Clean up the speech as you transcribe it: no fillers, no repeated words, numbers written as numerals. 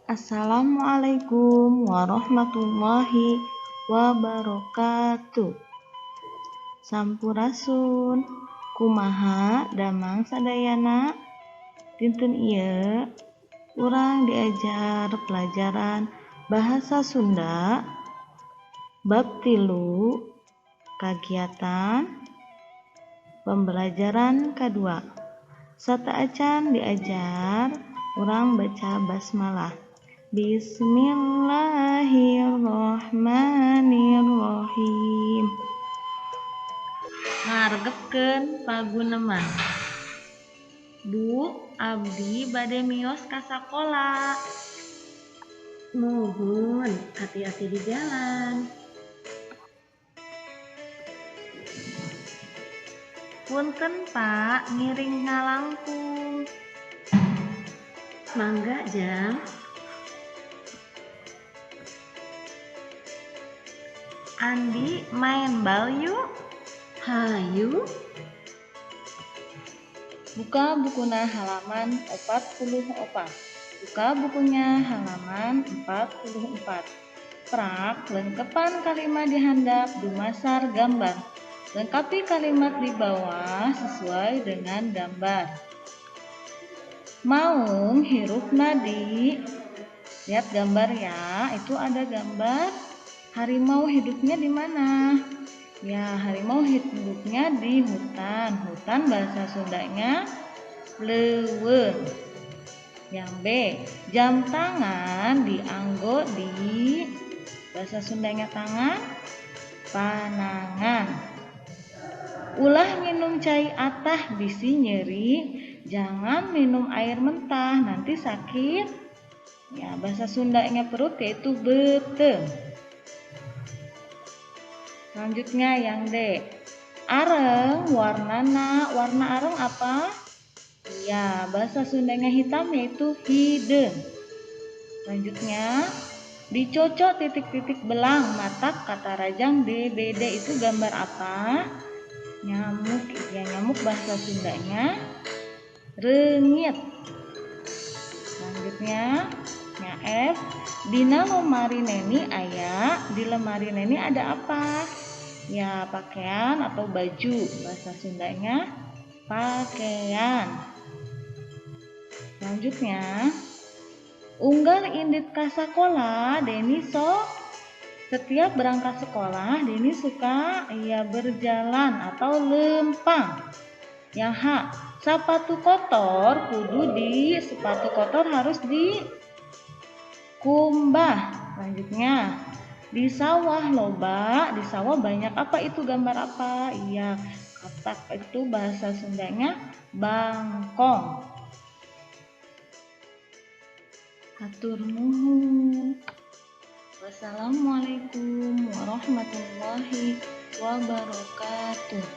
Assalamualaikum warahmatullahi wabarakatuh. Sampurasun, kumaha damang sadayana. Dinten ieu urang diajar pelajaran bahasa Sunda bab 3 kagiatan pembelajaran kedua. Sata acan diajar urang baca basmalah. Bismillahirrohmanirrohim. Ngarepkeun paguneman. Bu, abdi bade mios ka sakola. Nuhun, hati-hati di jalan. Punten Pak, ngiring ngalangkung. Mangga, Jang. Andi main bal yuk. Hayu. Buka bukuna halaman 44. Buka bukunya halaman 44. Prak, lengkepan kalimat di handap dumasar gambar. Lengkapi kalimat di bawah sesuai dengan gambar. Maung hirup nadi. Lihat gambar ya, itu ada gambar harimau hidupnya di mana? Ya, harimau hidupnya di hutan. Hutan bahasa Sundanya leuweung. Yang B, jam tangan dianggo di bahasa Sundanya tangan, panangan. Ulah minum cai atah bisi nyeri, jangan minum air mentah nanti sakit. Ya, bahasa Sundanya perut yaitu beuteung. Selanjutnya yang D. Areng warnana, warna areng apa? Ya, bahasa Sundanya hitam yaitu hideung. Selanjutnya, dicocok titik-titik belang matak kata rajang DBD itu gambar apa? Nyamuk, ya nyamuk bahasa Sundanya reungit. Selanjutnya, nya F. Dina lemari neni aya, di lemari neni ada apa? Ya, pakaian atau baju. Bahasa Sundanya pakaian. Selanjutnya, unggal indit ka sakola, Deni sok. Setiap berangkat sekolah, Deni suka berjalan atau lempang. Yang H, sepatu kotor sepatu kotor harus dikumbah. Selanjutnya, di sawah loba, di sawah banyak apa itu gambar apa? Iya, katak itu bahasa Sundanya bangkong. Hatur nuhun. Wassalamualaikum warahmatullahi wabarakatuh.